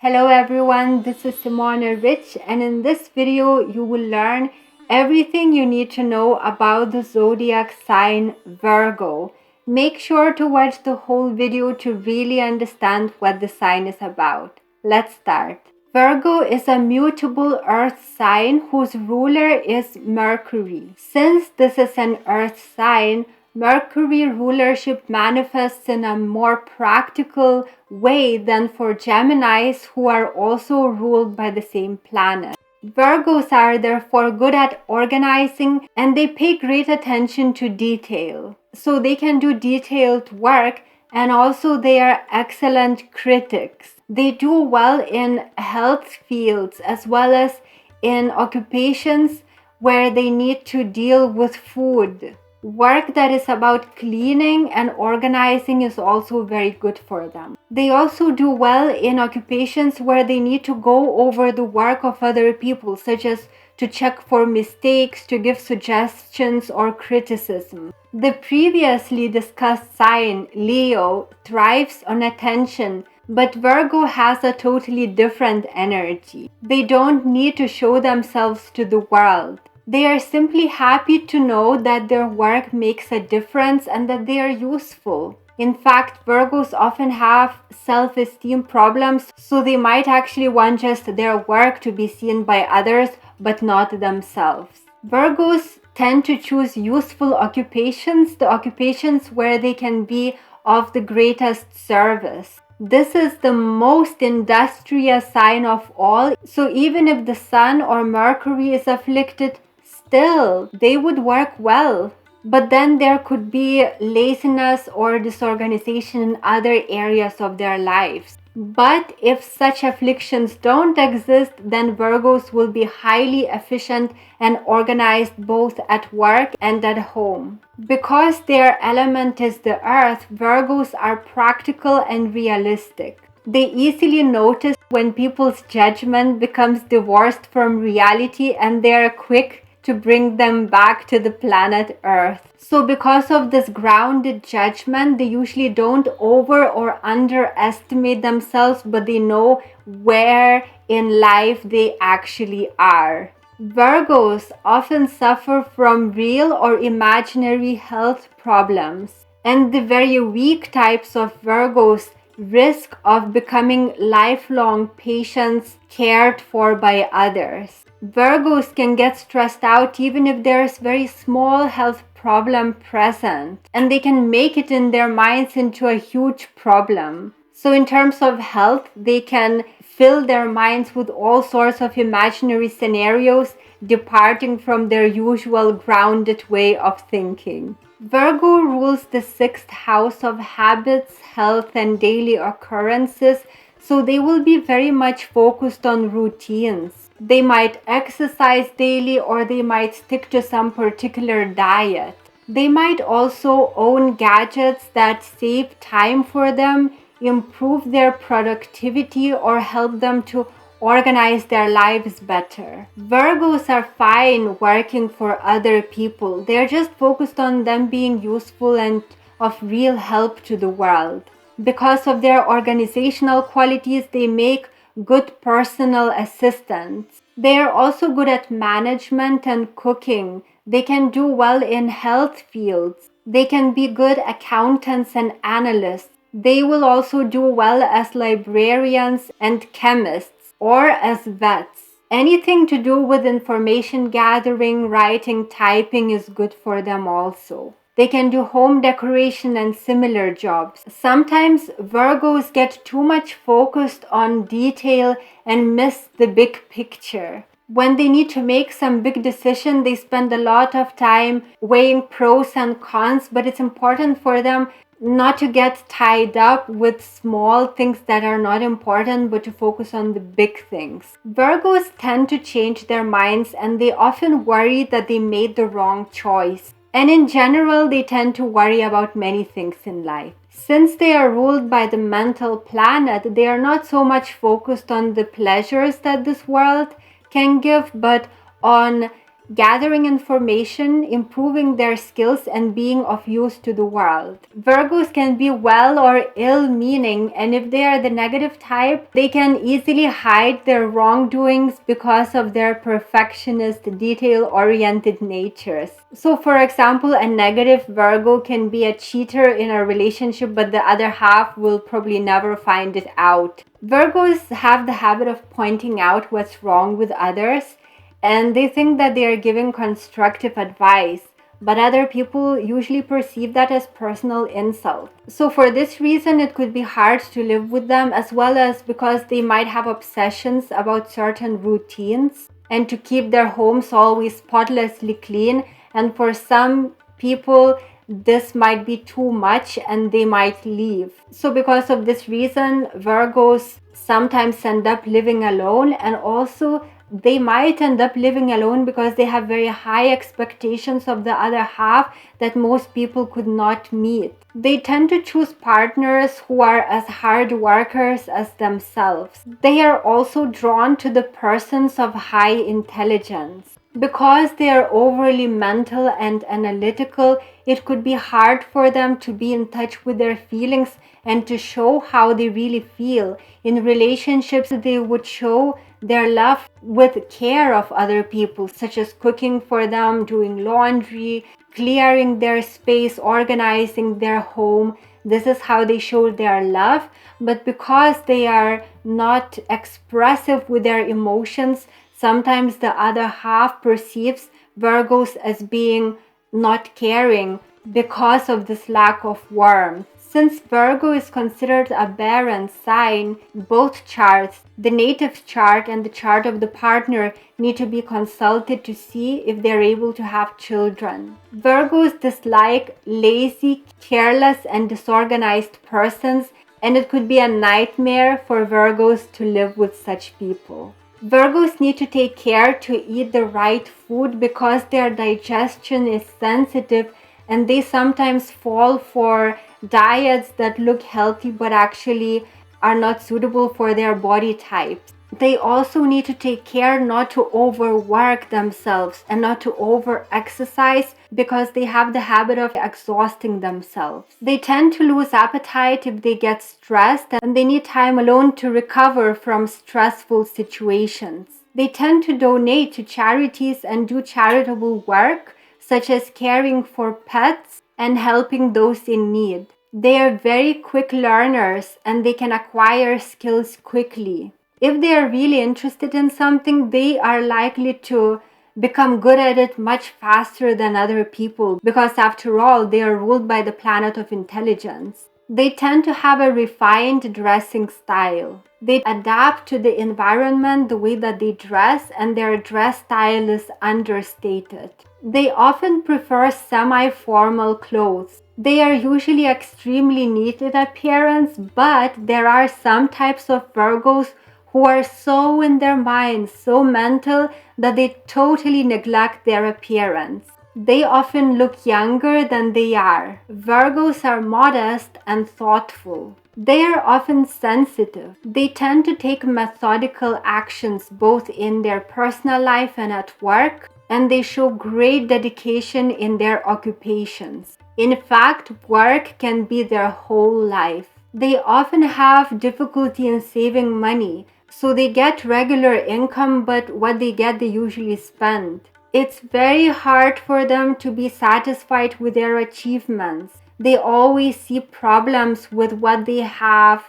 Hello everyone, this is Simona Rich, and in this video you will learn everything you need to know about the zodiac sign Virgo. Make sure to watch the whole video to really understand what the sign is about. Let's start. Virgo is a mutable earth sign whose ruler is Mercury. Since this is an earth sign, Mercury rulership manifests in a more practical way than for Geminis, who are also ruled by the same planet. Virgos are therefore good at organizing and they pay great attention to detail. So they can do detailed work, and also they are excellent critics. They do well in health fields as well as in occupations where they need to deal with food. Work that is about cleaning and organizing is also very good for them. They also do well in occupations where they need to go over the work of other people, such as to check for mistakes, to give suggestions or criticism. The previously discussed sign, Leo, thrives on attention, but Virgo has a totally different energy. They don't need to show themselves to the world. They are simply happy to know that their work makes a difference and that they are useful. In fact, Virgos often have self-esteem problems, so they might actually want just their work to be seen by others, but not themselves. Virgos tend to choose useful occupations, the occupations where they can be of the greatest service. This is the most industrious sign of all, so even if the Sun or Mercury is afflicted, still they would work well. But then there could be laziness or disorganization in other areas of their lives. But if such afflictions don't exist, then Virgos will be highly efficient and organized both at work and at home. Because their element is the earth, Virgos are practical and realistic. They easily notice when people's judgment becomes divorced from reality, and they are quick to bring them back to the planet Earth. So because of this grounded judgment, they usually don't over or underestimate themselves, but they know where in life they actually are. Virgos often suffer from real or imaginary health problems, and the very weak types of Virgos risk of becoming lifelong patients cared for by others. Virgos can get stressed out even if there's very small health problem present, and they can make it in their minds into a huge problem. So in terms of health, they can fill their minds with all sorts of imaginary scenarios, departing from their usual grounded way of thinking. Virgo rules the 6th house of habits, health, and daily occurrences, so they will be very much focused on routines. They might exercise daily, or they might stick to some particular diet. They might also own gadgets that save time for them, improve their productivity, or help them to organize their lives better. Virgos are fine working for other people. They're just focused on them being useful and of real help to the world. Because of their organizational qualities, they make good personal assistants. They are also good at management and cooking. They can do well in health fields. They can be good accountants and analysts. They will also do well as librarians and chemists, or as vets. Anything to do with information gathering, writing, typing is good for them also. They can do home decoration and similar jobs. Sometimes Virgos get too much focused on detail and miss the big picture. When they need to make some big decision, they spend a lot of time weighing pros and cons, but it's important for them not to get tied up with small things that are not important, but to focus on the big things. Virgos tend to change their minds, and they often worry that they made the wrong choice. And in general, they tend to worry about many things in life. Since they are ruled by the mental planet, they are not so much focused on the pleasures that this world can give, but on gathering information, improving their skills, and being of use to the world. Virgos can be well or ill meaning, and if they are the negative type, they can easily hide their wrongdoings because of their perfectionist, detail-oriented natures. So for example, a negative Virgo can be a cheater in a relationship, but the other half will probably never find it out. Virgos have the habit of pointing out what's wrong with others, and they think that they are giving constructive advice, but other people usually perceive that as personal insult. So for this reason, it could be hard to live with them, as well as because they might have obsessions about certain routines and to keep their homes always spotlessly clean. And for some people, this might be too much and they might leave. So because of this reason, Virgos sometimes end up living alone, and also they might end up living alone because they have very high expectations of the other half that most people could not meet. They tend to choose partners who are as hard workers as themselves. They are also drawn to the persons of high intelligence. Because they are overly mental and analytical, it could be hard for them to be in touch with their feelings and to show how they really feel. In relationships, they would show their love with care of other people, such as cooking for them, doing laundry, clearing their space, organizing their home. This is how they show their love. But because they are not expressive with their emotions, sometimes the other half perceives Virgos as being not caring because of this lack of warmth. Since Virgo is considered a barren sign, both charts, the native chart and the chart of the partner, need to be consulted to see if they're able to have children. Virgos dislike lazy, careless, and disorganized persons, and it could be a nightmare for Virgos to live with such people. Virgos need to take care to eat the right food because their digestion is sensitive, and they sometimes fall for diets that look healthy but actually are not suitable for their body types. They also need to take care not to overwork themselves and not to over-exercise because they have the habit of exhausting themselves. They tend to lose appetite if they get stressed, and they need time alone to recover from stressful situations. They tend to donate to charities and do charitable work, such as caring for pets and helping those in need. They are very quick learners and they can acquire skills quickly. If they are really interested in something, they are likely to become good at it much faster than other people because, after all, they are ruled by the planet of intelligence. They tend to have a refined dressing style. They adapt to the environment, the way that they dress, and their dress style is understated. They often prefer semi-formal clothes. They are usually extremely neat in appearance, but there are some types of Virgos who are so in their minds, so mental, that they totally neglect their appearance. They often look younger than they are. Virgos are modest and thoughtful. They are often sensitive. They tend to take methodical actions both in their personal life and at work, and they show great dedication in their occupations. In fact, work can be their whole life. They often have difficulty in saving money, so they get regular income, but what they get they usually spend. It's very hard for them to be satisfied with their achievements. They always see problems with what they have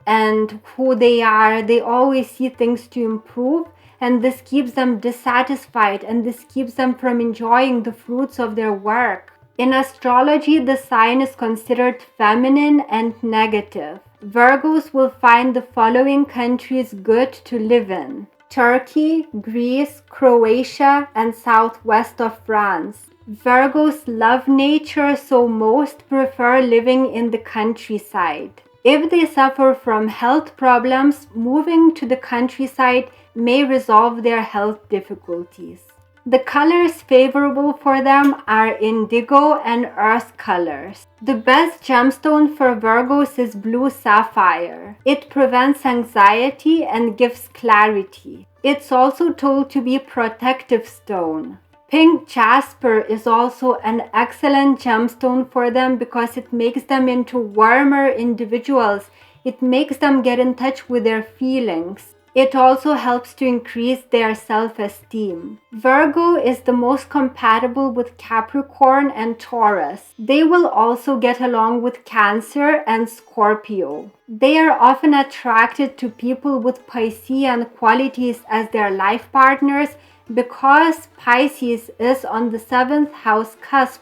and who they are. They always see things to improve, and this keeps them dissatisfied, and this keeps them from enjoying the fruits of their work. In astrology, the sign is considered feminine and negative. Virgos will find the following countries good to live in: Turkey, Greece, Croatia, and southwest of France. Virgos love nature, so most prefer living in the countryside. If they suffer from health problems, moving to the countryside may resolve their health difficulties. The colors favorable for them are indigo and earth colors. The best gemstone for Virgos is blue sapphire. It prevents anxiety and gives clarity. It's also told to be protective stone. Pink jasper is also an excellent gemstone for them because it makes them into warmer individuals. It makes them get in touch with their feelings. It also helps to increase their self-esteem. Virgo is the most compatible with Capricorn and Taurus. They will also get along with Cancer and Scorpio. They are often attracted to people with Piscean qualities as their life partners because Pisces is on the 7th house cusp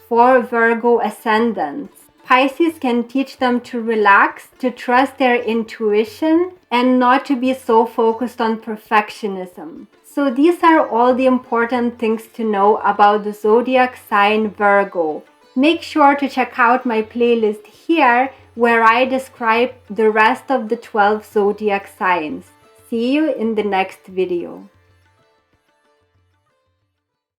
for Virgo ascendants. Pisces can teach them to relax, to trust their intuition, and not to be so focused on perfectionism. So these are all the important things to know about the zodiac sign Virgo. Make sure to check out my playlist here where I describe the rest of the 12 zodiac signs. See you in the next video.